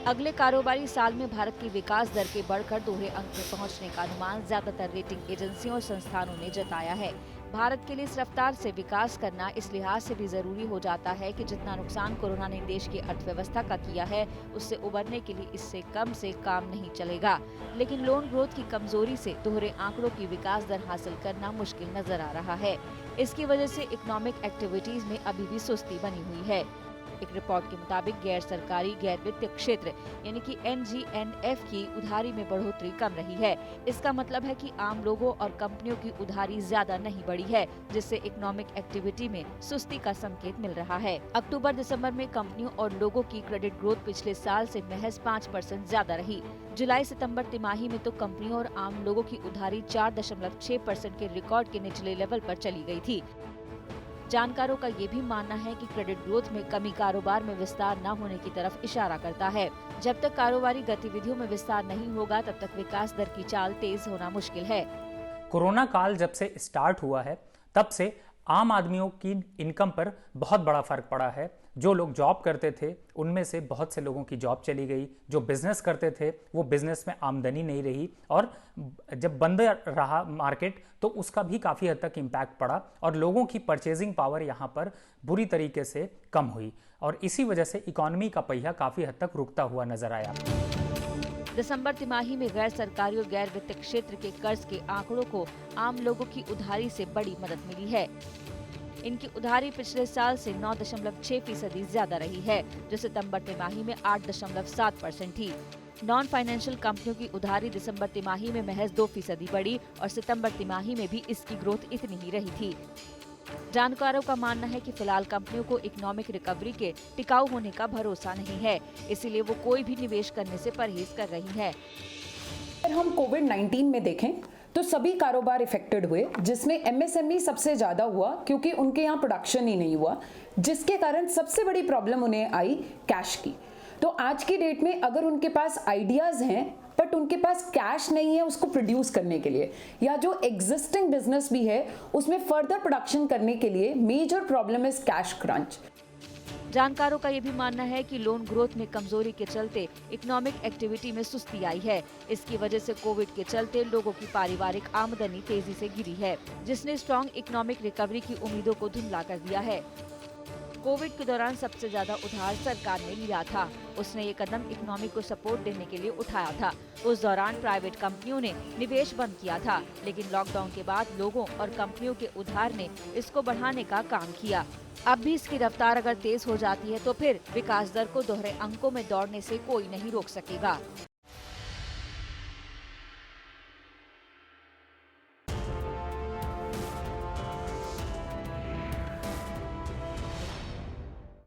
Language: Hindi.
अगले कारोबारी साल में भारत की विकास दर के बढ़कर दोहरे अंक में पहुंचने का अनुमान ज्यादातर रेटिंग एजेंसियों और संस्थानों ने जताया है। भारत के लिए इस रफ्तार से विकास करना इस लिहाज से भी जरूरी हो जाता है कि जितना नुकसान कोरोना ने देश की अर्थव्यवस्था का किया है, उससे उबरने के लिए इससे कम से काम नहीं चलेगा। लेकिन लोन ग्रोथ की कमजोरी से दोहरे आंकड़ों की विकास दर हासिल करना मुश्किल नजर आ रहा है। इसकी वजह से इकोनॉमिक एक्टिविटीज में अभी भी सुस्ती बनी हुई है। एक रिपोर्ट के मुताबिक गैर सरकारी गैर वित्तीय क्षेत्र यानी कि NGNF की उधारी में बढ़ोतरी कम रही है। इसका मतलब है कि आम लोगों और कंपनियों की उधारी ज्यादा नहीं बढ़ी है, जिससे इकोनॉमिक एक्टिविटी में सुस्ती का संकेत मिल रहा है। अक्टूबर दिसंबर में कंपनियों और लोगों की क्रेडिट ग्रोथ पिछले साल से महज 5% ज्यादा रही। जुलाई सितंबर तिमाही में तो कंपनियों और आम लोगों की उधारी 4.6% के रिकॉर्ड के निचले लेवल पर चली गई थी। जानकारों का ये भी मानना है कि क्रेडिट ग्रोथ में कमी कारोबार में विस्तार न होने की तरफ इशारा करता है। जब तक कारोबारी गतिविधियों में विस्तार नहीं होगा, तब तक विकास दर की चाल तेज होना मुश्किल है। कोरोना काल जब से स्टार्ट हुआ है, तब से आम आदमियों की इनकम पर बहुत बड़ा फर्क पड़ा है। जो लोग जॉब करते थे, उनमें से बहुत से लोगों की जॉब चली गई। जो बिजनेस करते थे, वो बिजनेस में आमदनी नहीं रही, और जब बंद रहा मार्केट तो उसका भी काफ़ी हद तक इम्पैक्ट पड़ा और लोगों की परचेजिंग पावर यहाँ पर बुरी तरीके से कम हुई, और इसी वजह से इकोनॉमी का पहिया काफ़ी हद तक रुकता हुआ नजर आया। दिसंबर तिमाही में गैर सरकारी और गैर वित्तीय क्षेत्र के कर्ज के आंकड़ों को आम लोगों की उधारी से बड़ी मदद मिली है। इनकी उधारी पिछले साल से 9.6% ज्यादा रही है, जो सितंबर तिमाही में 8.7% थी। नॉन फाइनेंशियल कंपनियों की उधारी दिसंबर तिमाही में महज 2% बढ़ी और सितंबर तिमाही में भी इसकी ग्रोथ इतनी ही रही थी। जानकारों का मानना है कि फिलहाल कंपनियों को इकोनॉमिक रिकवरी के टिकाऊ होने का भरोसा नहीं है, इसीलिए वो कोई भी निवेश करने से परहेज कर रही है। अगर हम कोविड-19 में देखें तो सभी कारोबार इफेक्टेड हुए, जिसमें MSME सबसे ज्यादा हुआ क्योंकि उनके यहाँ प्रोडक्शन ही नहीं हुआ, जिसके कारण सबसे बड़ी प्रॉब्लम उन्हें आई कैश की। तो आज की डेट में अगर उनके पास आइडियाज हैं बट उनके पास कैश नहीं है उसको प्रोड्यूस करने के लिए, या जो एग्जिस्टिंग बिजनेस भी है उसमें फर्दर प्रोडक्शन करने के लिए, major problem is cash crunch. जानकारों का ये भी मानना है कि लोन ग्रोथ में कमजोरी के चलते इकोनॉमिक एक्टिविटी में सुस्ती आई है। इसकी वजह से कोविड के चलते लोगों की पारिवारिक आमदनी तेजी से गिरी है, जिसने स्ट्रॉन्ग इकोनॉमिक रिकवरी की उम्मीदों को धुंधला कर दिया है। कोविड के दौरान सबसे ज्यादा उधार सरकार ने लिया था। उसने ये कदम इकोनॉमी को सपोर्ट देने के लिए उठाया था। उस दौरान प्राइवेट कंपनियों ने निवेश बंद किया था, लेकिन लॉकडाउन के बाद लोगों और कंपनियों के उधार ने इसको बढ़ाने का काम किया। अब भी इसकी रफ्तार अगर तेज हो जाती है तो फिर विकास दर को दोहरे अंकों में दौड़ने से कोई नहीं रोक सकेगा।